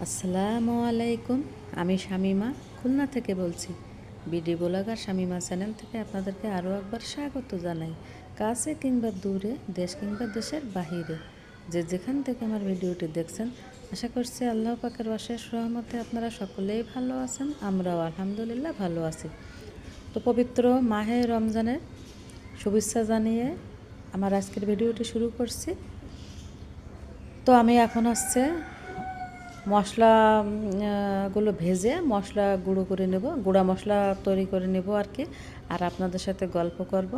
আসসালামু আলাইকুম। আমি শামিমা খুলনা থেকে বলছি। বিডি ব্লগার শামিমা চ্যানেল থেকে আপনাদেরকে আরও একবার স্বাগত জানাই। কাছে কিংবা দূরে, দেশ কিংবা দেশের বাহিরে, যে যেখান থেকে আমার ভিডিওটি দেখছেন, আশা করছি আল্লাহ পাকের অশেষ রহমতে আপনারা সকলেই ভালো আছেন। আমরাও আলহামদুলিল্লাহ ভালো আছি। তো পবিত্র মাহে রমজানের শুভেচ্ছা জানিয়ে আমার আজকের ভিডিওটি শুরু করছি। তো আমি এখন মশলা গুলো ভেজে মশলা গুঁড়ো করে নেব, গুঁড়া মশলা তৈরি করে নেব আর কি, আর আপনাদের সাথে গল্প করব।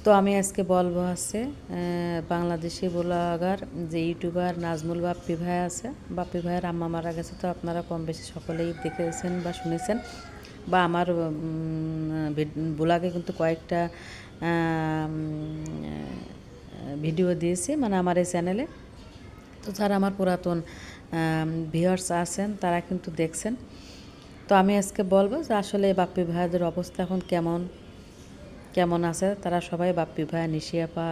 তো আমি আজকে বলবো বাংলাদেশি ব্লগার যে ইউটিউবার নাজমুল বাপ্পি ভাই আছে। বাপ্পি ভাইয়ের আম্মা মারা গেছে, তো আপনারা কম বেশি সকলেই দেখেছেন বা শুনেছেন, বা আমার ব্লগে কিন্তু কয়েকটা ভিডিও দিয়েছি, মানে আমার এই চ্যানেলে। তো যারা আমার পুরাতন ভিউয়ার্স আছেন তারা কিন্তু দেখছেন। তো আমি আজকে বলবো যে আসলে বাপ্পি ভাইয়াদের অবস্থা এখন কেমন আছে। তারা সবাই বাপ্পি ভাইয়া, নিশি আপা,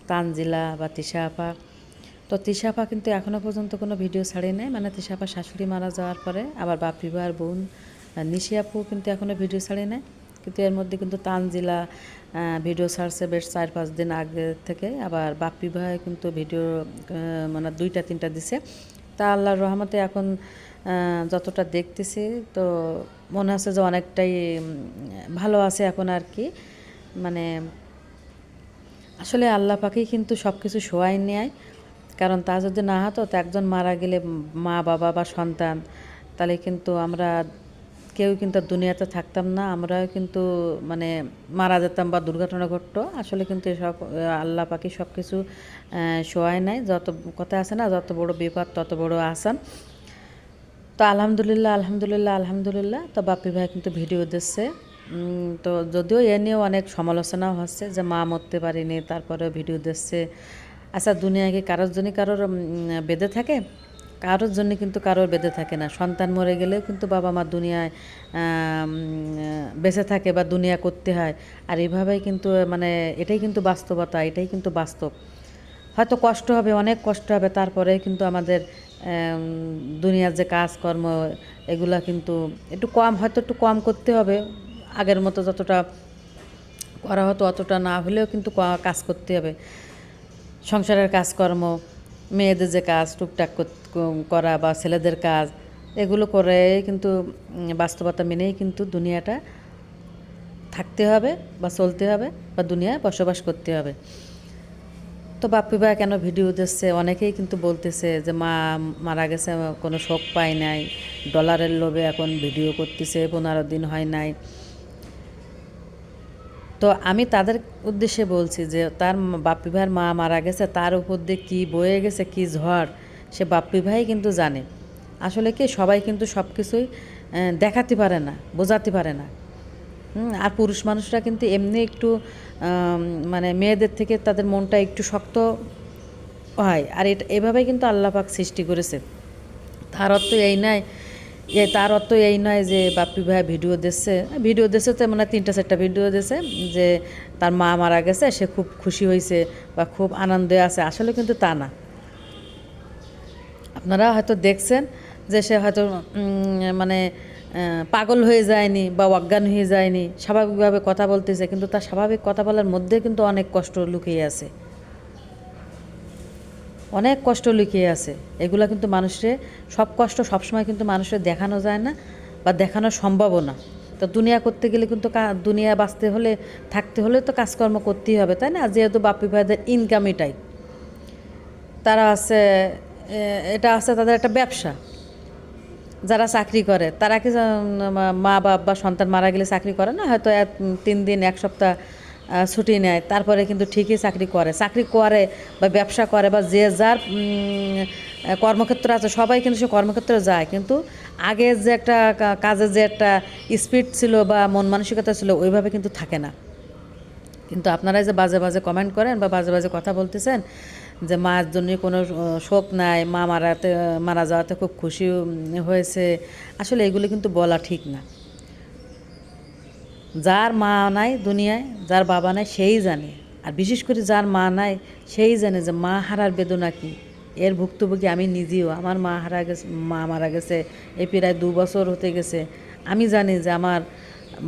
তানজিলা বা তিশা আপা। তো তিশা আপা কিন্তু এখনও পর্যন্ত কোনো ভিডিও ছাড়ে নাই, মানে তিশা আপা শাশুড়ি মারা যাওয়ার পরে আবার বাপ্পি ভাইয়ার বোন নিশি আপু কিন্তু এখনও ভিডিও ছাড়ে নাই। কিন্তু এর মধ্যে কিন্তু তানজিলা ভিডিও ছাড়ছে বেশ 4-5 দিন আগে থেকে। আবার বাপ্পি ভাই কিন্তু ভিডিও মানে 2-3টা দিছে। তা আল্লাহর রহমতে এখন যতটা দেখতেছি তো মনে হচ্ছে যে অনেকটাই ভালো আছে এখন আর কি। মানে আসলে আল্লাহ পাকেই কিন্তু সব কিছু সহায় নেয়। কারণ তা যদি না হতো, তো একজন মারা গেলে মা বাবা বা সন্তান, তাহলে কিন্তু আমরা কেউ কিন্তু দুনিয়াতে থাকতাম না, আমরাও কিন্তু মানে মারা যেতাম বা দুর্ঘটনা ঘটতো। আসলে কিন্তু এসব আল্লাহ পাকি সব কিছু সহায় নেয়। যত কথা আছে না, যত বড় বিপদ তত বড় আসান। তো আলহামদুলিল্লাহ আলহামদুলিল্লাহ আলহামদুলিল্লাহ। তো বাপ্পি ভাই কিন্তু ভিডিও দিচ্ছে। তো যদিও এ নিয়েও অনেক সমালোচনাও হচ্ছে যে মা মরতে পারিনি, তারপরে ভিডিও দিচ্ছে। আচ্ছা, দুনিয়ায় কি কারোর জন্য কারোর বেঁধে থাকে? কারোর জন্য কিন্তু কারোর বেঁধে থাকে না। সন্তান মরে গেলেও কিন্তু বাবা মা দুনিয়ায় বেঁচে থাকে বা দুনিয়া করতে হয়। আর এইভাবেই কিন্তু মানে এটাই কিন্তু বাস্তবতা, এটাই কিন্তু বাস্তব। হয়তো কষ্ট হবে, অনেক কষ্ট হবে, তারপরে কিন্তু আমাদের দুনিয়ার যে কাজকর্ম এগুলা কিন্তু একটু কম করতে হবে। আগের মতো যতটা করা হতো অতটা না হলেও কিন্তু কাজ করতে হবে। সংসারের কাজকর্ম, মেয়েদের যে কাজ টুকটাক করা বা ছেলেদের কাজ, এগুলো করে কিন্তু বাস্তবতা মেনেই কিন্তু দুনিয়াটা থাকতে হবে বা চলতে হবে বা দুনিয়ায় বসবাস করতে হবে। তো বাপ্পি ভাই কেন ভিডিও দিচ্ছে? অনেকেই কিন্তু বলতেছে যে মা মারা গেছে, কোনো শোক পায় নাই, ডলারের লোভে এখন ভিডিও করতেছে, 15 দিন হয় নাই। তো আমি তাদের উদ্দেশ্যে বলছি যে তার বাপ্পি ভাইয়ের মা মারা গেছে, তার উপর দিয়ে কী বয়ে গেছে, কী ঝড়, সে বাপ্পি ভাই কিন্তু জানে। আসলে কি সবাই কিন্তু সব কিছুই দেখাতে পারে না, বোঝাতে পারে না। আর পুরুষ মানুষরা কিন্তু এমনি একটু মানে মেয়েদের থেকে তাদের মনটা একটু শক্ত হয়। আর এভাবেই কিন্তু আল্লাহ পাক সৃষ্টি করেছে। তার অর্থ এই নয় যে বাপ্পি ভাই ভিডিও দিচ্ছে তো মানে 3-4টা ভিডিও দিয়েছে যে তার মা মারা গেছে, সে খুব খুশি হয়েছে বা খুব আনন্দে আছে। আসলে কিন্তু তা না। আপনারা হয়তো দেখছেন যে সে হয়তো মানে পাগল হয়ে যায়নি বা অজ্ঞান হয়ে যায়নি, স্বাভাবিকভাবে কথা বলতেছে, কিন্তু তার স্বাভাবিক কথা বলার মধ্যে কিন্তু অনেক কষ্ট লুকিয়ে আছে, অনেক কষ্ট লুকিয়ে আছে। এগুলো কিন্তু মানুষের সব কষ্ট সবসময় কিন্তু মানুষের দেখানো যায় না বা দেখানো সম্ভবও না। তো দুনিয়া করতে গেলে কিন্তু দুনিয়া বাঁচতে হলে, থাকতে হলে তো কাজকর্ম করতেই হবে, তাই না? যেহেতু বাপ্পি ভাইদের ইনকাম এটাই, তারা আছে এটা আছে তাদের একটা ব্যবসা। যারা চাকরি করে তারা কি মা বাপ বা সন্তান মারা গেলে চাকরি করে না? হয়তো 3 দিন 1 সপ্তাহ ছুটি নেয়, তারপরে কিন্তু ঠিকই চাকরি করে বা ব্যবসা করে বা যে যার কর্মক্ষেত্র আছে, সবাই কিন্তু সে কর্মক্ষেত্রে যায়। কিন্তু আগে যে একটা কাজের যে একটা স্পিড ছিল বা মন মানসিকতা ছিল, ওইভাবে কিন্তু থাকে না। কিন্তু আপনারা যে বাজে বাজে কমেন্ট করেন বা বাজে বাজে কথা বলতেছেন যে মার জন্য কোনো শোক নাই, মা মারা যাওয়াতে খুব খুশি হয়েছে, আসলে এগুলো কিন্তু বলা ঠিক না। যার মা নাই দুনিয়ায়, যার বাবা নাই, সেই জানে। আর বিশেষ করে যার মা নাই, সেই জানে যে মা হারার বেদনা কী। এর ভুক্তভোগী আমি নিজেও। আমার মা মারা গেছে এই প্রায় 2 বছর হতে গেছে। আমি জানি যে আমার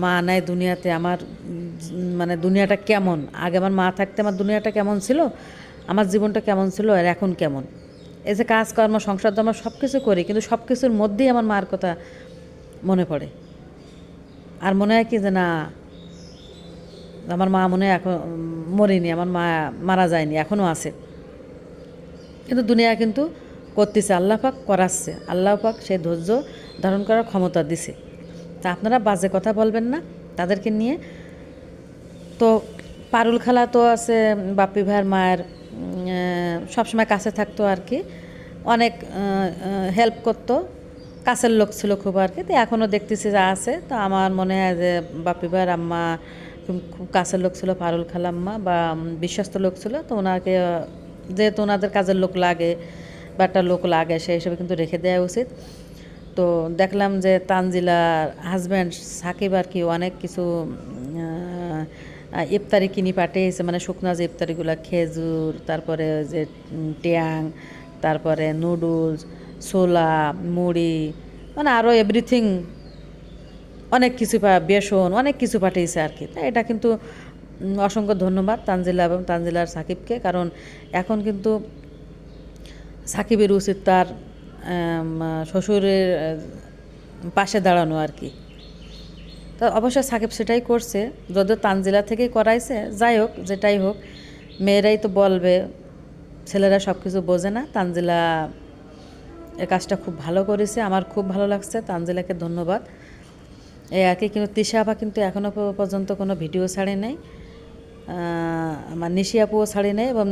মা নাই দুনিয়াতে, আমার মানে দুনিয়াটা কেমন, আগে আমার মা থাকতে আমার দুনিয়াটা কেমন ছিল, আমার জীবনটা কেমন ছিল আর এখন কেমন। এই যে কাজকর্ম সংসার আমরা সব কিছু করি, কিন্তু সব কিছুর মধ্যেই আমার মার কথা মনে পড়ে। আর মনে হয় কি যে না, আমার মা মনে হয় এখন মরিনি, আমার মা মারা যায়নি, এখনও আছে। কিন্তু দুনিয়া কিন্তু করতেছে, আল্লাহ পাক করাচ্ছে, আল্লাহ পাক সে ধৈর্য ধারণ করার ক্ষমতা দিছে। তা আপনারা বাজে কথা বলবেন না তাদেরকে নিয়ে। তো পারুল খালা তো আছে বাপ্পি ভাইয়ের মায়ের, সবসময় কাছে থাকতো আর কি, অনেক হেল্প করতো, কাছের লোক ছিল খুব আর কি। তো এখনও দেখতেছি যে আছে। তো আমার মনে হয় যে বাপ্পি ভাইয়ের আম্মা খুব কাছের লোক ছিল পারুল খালাম্মা, বা বিশ্বস্ত লোক ছিল। তো ওনাকে যেহেতু ওনাদের কাজের লোক লাগে বা একটা লোক লাগে, সেই হিসেবে কিন্তু রেখে দেওয়া উচিত। তো দেখলাম যে তানজিলার হাজব্যান্ড সাকিব আর কি অনেক কিছু ইফতারি কিনে পাঠিয়েছে, মানে শুকনা যে ইফতারিগুলো, খেজুর, তারপরে যে ট্যাং, তারপরে নুডলস, ছোলা, মুড়ি, মানে আরও এভরিথিং অনেক কিছু, বেসন, অনেক কিছু পাঠিয়েছে আর কি। তাই এটা কিন্তু অসংখ্য ধন্যবাদ তানজিলা এবং তানজিলার সাকিবকে। কারণ এখন কিন্তু সাকিবের উচিত তার শ্বশুরের পাশে দাঁড়ানো আর কি। তো অবশ্য সাকিব সেটাই করছে, যদিও তানজিলা থেকেই করাইছে। যাই হোক, যেটাই হোক, মেয়েরাই তো বলবে, ছেলেরা সব কিছু বোঝে না। তানজিলা এই কাজটা খুব ভালো করেছে, আমার খুব ভালো লাগছে, তানজিলাকে ধন্যবাদ। এই আর কি। কিন্তু তিশা আপা কিন্তু এখনও পর্যন্ত কোনো ভিডিও ছাড়ে নাই, আমার নিশি আপুও ছাড়ি নেই। এবং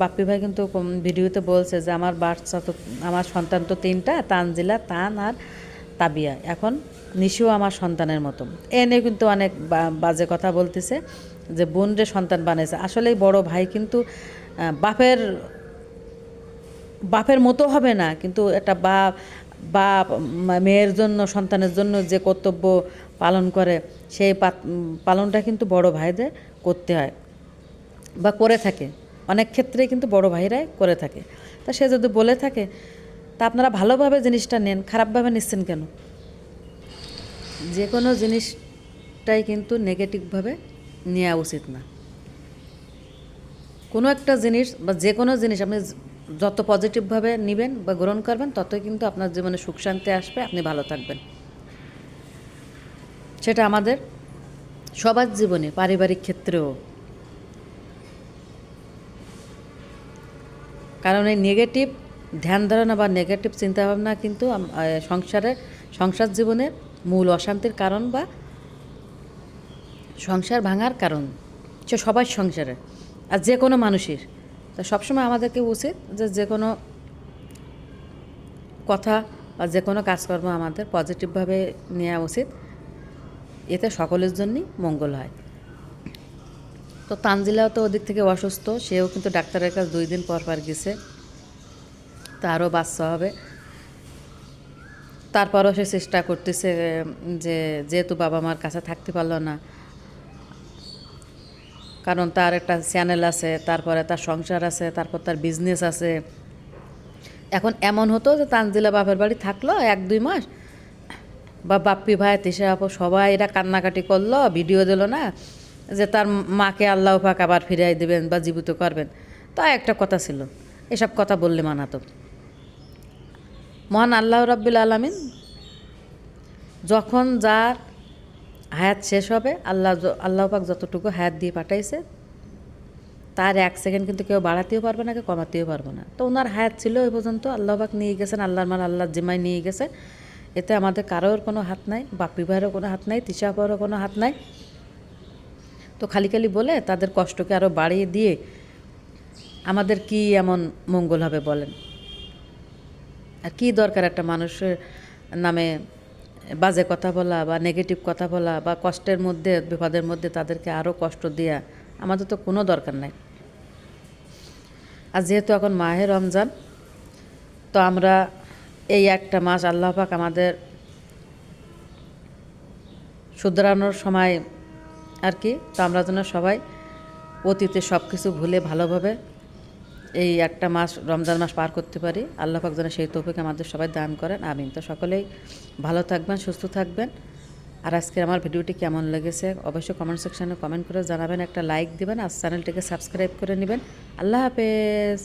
বাপ্পি ভাই কিন্তু ভিডিওতে বলছে যে আমার বাচ্চা তো, আমার সন্তান তো 3টা, তানজিলা, তান আর তাবিয়া, এখন নিশিও আমার সন্তানের মতো। এ নিয়ে কিন্তু অনেক বাজে কথা বলতেছে যে বোন রে সন্তান বানাইছে। আসলেই বড় ভাই কিন্তু বাপের বাপের মতো হবে না, কিন্তু একটা বাপ মেয়ের জন্য, সন্তানের জন্য যে কর্তব্য পালন করে, সেই পালনটা কিন্তু বড় ভাইদের করতে হয় বা করে থাকে। অনেক ক্ষেত্রেই কিন্তু বড় ভাইরাই করে থাকে। তা সে যদি বলে থাকে, তা আপনারা ভালোভাবে জিনিসটা নেন, খারাপভাবে নিচ্ছেন কেন? যে কোনো জিনিসটাই কিন্তু নেগেটিভভাবে নেওয়া উচিত না। কোনো একটা জিনিস বা যে কোনো জিনিস আপনি যত পজিটিভভাবে নেবেন বা গ্রহণ করবেন, ততই কিন্তু আপনার জীবনে সুখ শান্তি আসবে, আপনি ভালো থাকবেন। সেটা আমাদের সবার জীবনে, পারিবারিক ক্ষেত্রেও। কারণ এই নেগেটিভ ধ্যান ধারণা বা নেগেটিভ চিন্তাভাবনা কিন্তু সংসার জীবনের মূল অশান্তির কারণ বা সংসার ভাঙার কারণ। সে সবার সংসারে আর যে কোনো মানুষের। তা সবসময় আমাদেরকে উচিত যে কোনো কথা বা যে কোনো কাজকর্ম আমাদের পজিটিভভাবে নেওয়া উচিত, এতে সকলের জন্যই মঙ্গল হয়। তো তানজিলাও তো ওদিক থেকে অসুস্থ, সেও কিন্তু ডাক্তারের কাছে 2 দিন পর গেছে, তারও বাচ্চা হবে। তারপরও সে চেষ্টা করতেছে যে যেহেতু বাবা মার কাছে থাকতে পারলো না, কারণ তার একটা চ্যানেল আছে, তারপরে তার সংসার আছে, তারপর তার বিজনেস আছে। এখন এমন হতো যে তানজিলা বাপের বাড়ি থাকলো 1-2 মাস, বা বাপ্পি ভাই, তিশা আপু সবাই এরা কান্নাকাটি করলো, ভিডিও দিল না যে তার মাকে আল্লাহ পাক আবার ফিরিয়ে দেবেন বা জীবিত করবেন। তা একটা কথা ছিল, এসব কথা বললে মানাতো। মহান আল্লাহ রাব্বুল আলামিন যখন যার হায়াত শেষ হবে, আল্লাহ পাক যতটুকু হায়াত দিয়ে পাঠাইছে, তার 1 সেকেন্ড কিন্তু কেউ বাড়াতেও পারবে না, কেউ কমাতেও পারবে না। তো ওনার হায়াত ছিল ওই পর্যন্ত, আল্লাহ পাক নিয়ে গেছেন, আল্লাহর জিম্মায় নিয়ে গেছে। এতে আমাদের কারোর কোনো হাত নাই, বাপ্পি ভাইয়েরও কোনো হাত নাই, তিশা আপারও কোনো হাত নাই। তো খালি বলে তাদের কষ্টকে আরও বাড়িয়ে দিয়ে আমাদের কি এমন মঙ্গল হবে বলেন? আর কী দরকার একটা মানুষের নামে বাজে কথা বলা বা নেগেটিভ কথা বলা বা কষ্টের মধ্যে, বিপদের মধ্যে তাদেরকে আরও কষ্ট দেওয়া? আমাদের তো কোনো দরকার নাই। আর যেহেতু এখন মাহে রমজান, তো আমরা এই একটা মাস আল্লাহ পাক আমাদের শুধরানোর সময় আর কি। তো আমরা যেন সবাই অতীতে সব কিছু ভুলে ভালোভাবে এই একটা মাস রমজান মাস পার করতে পারি। আল্লাহ পাক যেন সেই তৌফিক আমাদের সবাই দান করেন, আমিন। তো সকলেই ভালো থাকবেন, সুস্থ থাকবেন। আর আজকে আমার ভিডিওটি কেমন লেগেছে অবশ্যই কমেন্ট সেকশনে কমেন্ট করে জানাবেন, একটা লাইক দিবেন আর চ্যানেলটিকে সাবস্ক্রাইব করে নেবেন। আল্লাহ হাফেজ।